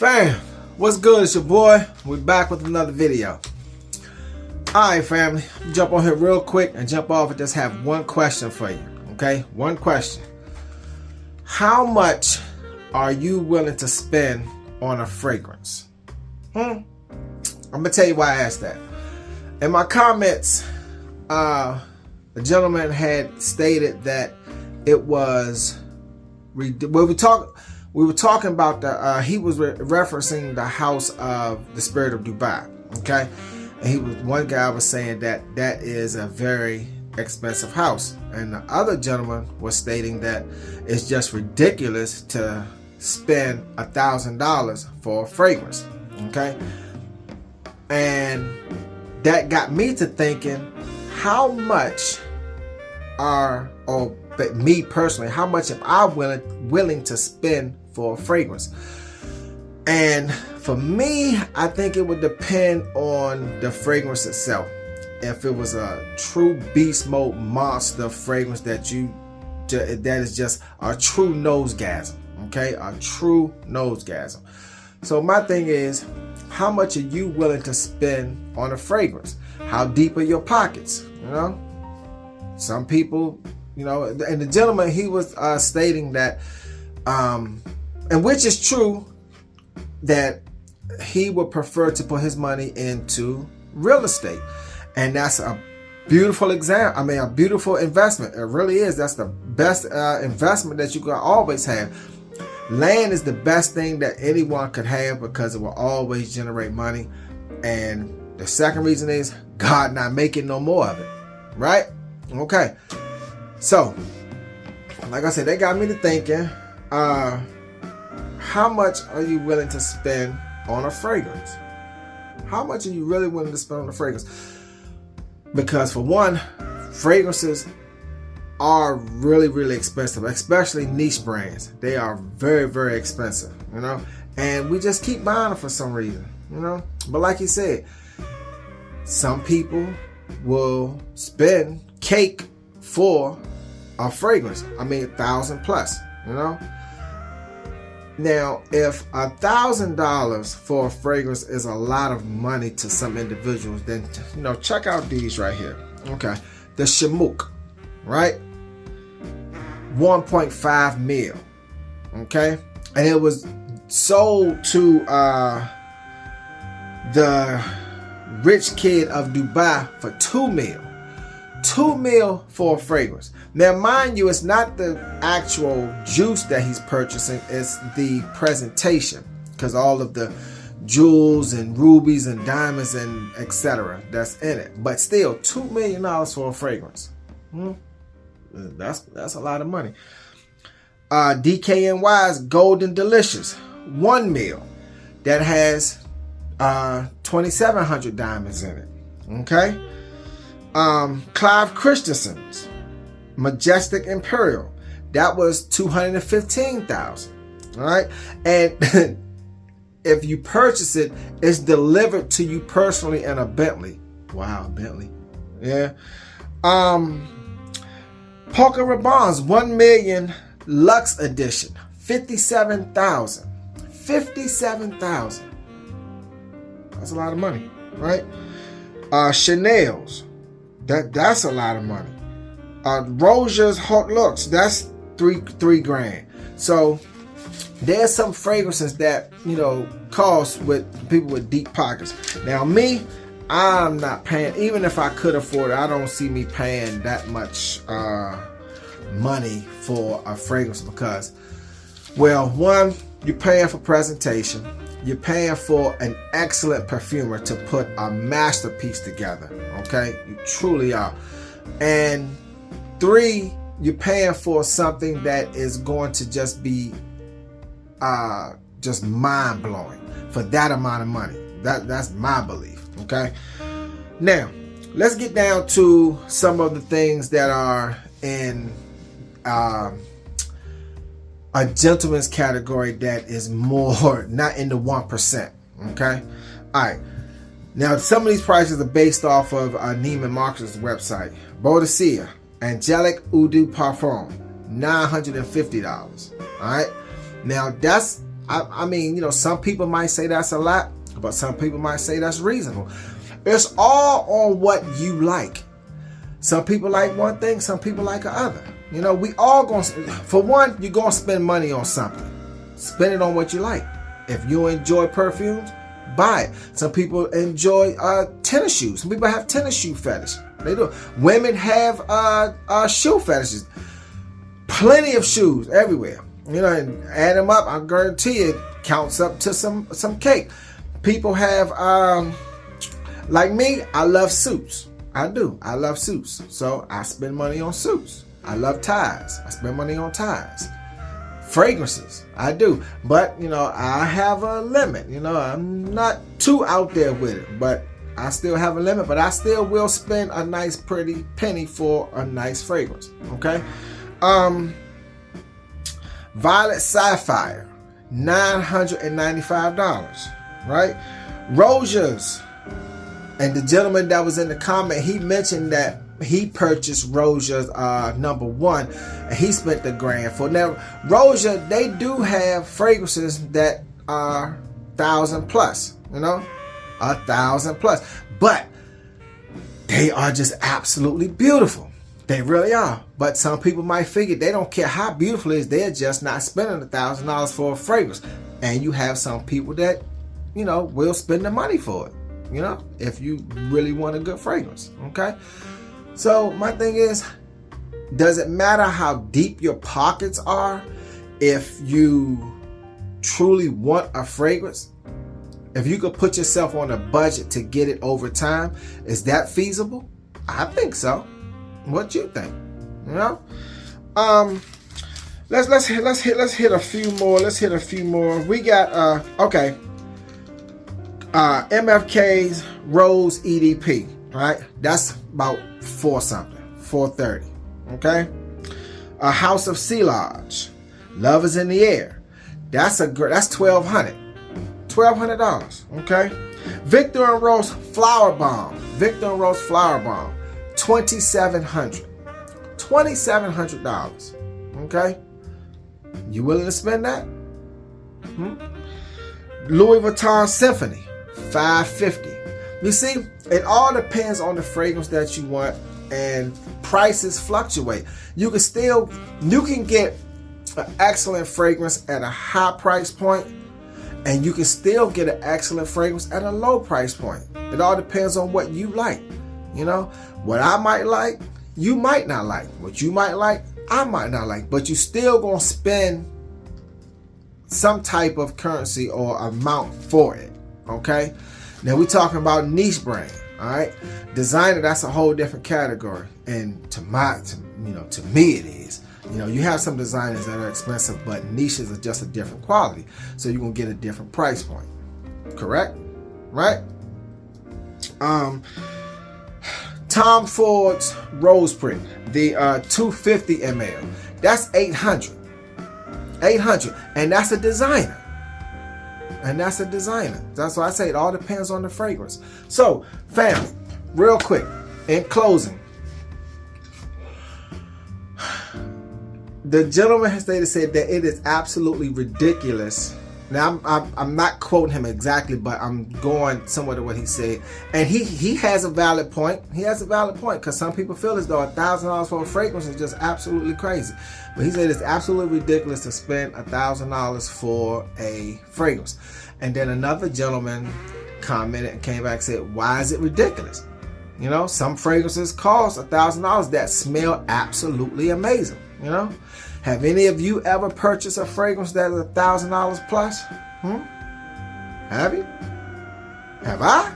Fam, what's good? It's your boy. We're back with another video. Alright family, jump on here real quick and jump off and just have one question for you. Okay, one question. How much are you willing to spend on a fragrance? I'm gonna tell you why I asked that. In my comments, a gentleman had stated that it was we were talking about the he was referencing the house of the Spirit of Dubai. Okay, and one guy was saying that that is a very expensive house, and the other gentleman was stating that it's just ridiculous to spend $1,000 for a fragrance. Okay, and that got me to thinking, how much but me personally, how much am I willing to spend for a fragrance? And for me, I think it would depend on the fragrance itself. If it was a true beast mode monster fragrance that is just a true nosegasm, okay, a true nosegasm. So my thing is, how much are you willing to spend on a fragrance? How deep are your pockets? You know, some people, you know, and the gentleman, he was stating that, and which is true, that he would prefer to put his money into real estate, and that's a beautiful a beautiful investment. It really is. That's the best investment that you can always have. Land is the best thing that anyone could have because it will always generate money. And the second reason is God not making no more of it, right? Okay, so like I said, they got me to thinking, how much are you willing to spend on a fragrance? How much are you really willing to spend on a fragrance? Because for one, fragrances are really expensive, especially niche brands. They are very expensive, you know, and we just keep buying them for some reason, you know. But like you said, some people will spend cake for a fragrance. I mean, $1,000+, you know. Now, if $1,000 for a fragrance is a lot of money to some individuals, then, you know, check out these right here. Okay, the Shamook, right? 1.5 mil. Okay, and it was sold to the rich kid of Dubai for 2 mil. 2 mil for a fragrance. Now, mind you, it's not the actual juice that he's purchasing, it's the presentation, because all of the jewels and rubies and diamonds and etc. that's in it. But still, $2 million for a fragrance. That's a lot of money. DKNY's Golden Delicious, 1 mil, that has 2,700 diamonds in it. Okay. Clive Christensen's Majestic Imperial, that was 215,000. All right, and if you purchase it, it's delivered to you personally in a Bentley. Wow, Bentley. Yeah. Polka Rabanne's 1 million Luxe Edition, 57,000. 57,000. That's a lot of money, right? Chanel's, that's a lot of money. Roger's Hot Looks, that's three grand. So there's some fragrances that, you know, cost with people with deep pockets. Now me, I'm not paying, even if I could afford it, I don't see me paying that much money for a fragrance because, well, one, you're paying for presentation. You're paying for an excellent perfumer to put a masterpiece together. Okay, you truly are. And 3, you're paying for something that is going to just be just mind-blowing for that amount of money. That's my belief. Okay, now let's get down to some of the things that are in a gentleman's category that is more not in the 1%. Okay, all right. Now some of these prices are based off of Neiman Marcus's website. Boadicea Angelic Eau de Parfum, $950. All right, now that's I mean, you know, some people might say that's a lot, but some people might say that's reasonable. It's all on what you like. Some people like one thing, some people like the other. You know, we all gonna, for one, you're gonna spend money on something. Spend it on what you like. If you enjoy perfumes, buy it. Some people enjoy tennis shoes. Some people have tennis shoe fetish. They do. Women have shoe fetishes. Plenty of shoes everywhere. You know, and add them up, I guarantee it counts up to some cake. People have, like me, I love suits. I do. I love suits. So I spend money on suits. I love ties. I spend money on ties. Fragrances, I do. But, you know, I have a limit. You know, I'm not too out there with it. But I still have a limit. But I still will spend a nice pretty penny for a nice fragrance. Okay? Violet Sapphire, $995. Right? Rosiers. And the gentleman that was in the comment, he mentioned that he purchased Rosiers #1 and he spent the $1,000 for. Now Rosier, they do have fragrances that are 1,000 plus, you know, 1,000 plus, but they are just absolutely beautiful. They really are. But some people might figure they don't care how beautiful it is, they're just not spending $1,000 for a fragrance. And you have some people that, you know, will spend the money for it, you know, if you really want a good fragrance. Okay. So my thing is, does it matter how deep your pockets are if you truly want a fragrance? If you could put yourself on a budget to get it over time, is that feasible? I think so. What you think? You know? Let's hit a few more. Let's hit a few more. We got okay. MFK's Rose EDP, right? That's about $430. Okay. A House of Sea Lodge, Love Is in the Air. That's $1,200. $1,200. Okay. Victor and Rose Flower Bomb. Victor and Rose Flower Bomb, $2,700. $2,700. Okay. You willing to spend that? Louis Vuitton Symphony, $550. You see, it all depends on the fragrance that you want, and prices fluctuate. You can get an excellent fragrance at a high price point, and you can still get an excellent fragrance at a low price point. It all depends on what you like. You know, what I might like, you might not like. What you might like, I might not like. But you still gonna spend some type of currency or amount for it. Okay. Now we're talking about niche brand. All right. Designer, that's a whole different category. And to me it is. You know, you have some designers that are expensive, but niches are just a different quality. So you're gonna get a different price point. Correct? Right? Tom Ford's Rose Print, the 250 ml. That's $800. $800. And that's a designer. That's why I say it all depends on the fragrance. So, family, real quick, in closing, the gentleman has said that it is absolutely ridiculous. Now, I'm not quoting him exactly, but I'm going somewhat to what he said. And he has a valid point. He has a valid point, because some people feel as though $1,000 for a fragrance is just absolutely crazy. But he said it's absolutely ridiculous to spend $1,000 for a fragrance. And then another gentleman commented and came back and said, why is it ridiculous? You know, some fragrances cost $1,000 that smell absolutely amazing. You know, have any of you ever purchased a fragrance that is $1,000 plus? Have you? Have I?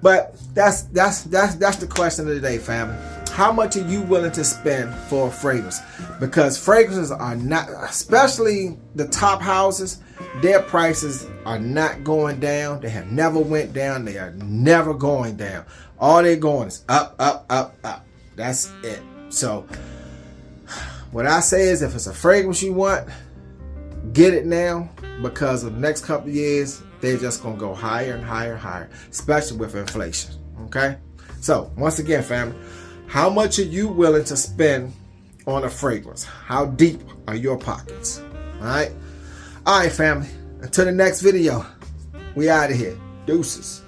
But that's the question of the day, family. How much are you willing to spend for a fragrance? Because fragrances are not, especially the top houses, their prices are not going down. They have never went down. They are never going down. All they're going is up, up, up, up. That's it. So what I say is, if it's a fragrance you want, get it now, because of the next couple of years, they're just going to go higher and higher and higher, especially with inflation. Okay? So once again, family, how much are you willing to spend on a fragrance? How deep are your pockets? All right, family. Until the next video, we out of here. Deuces.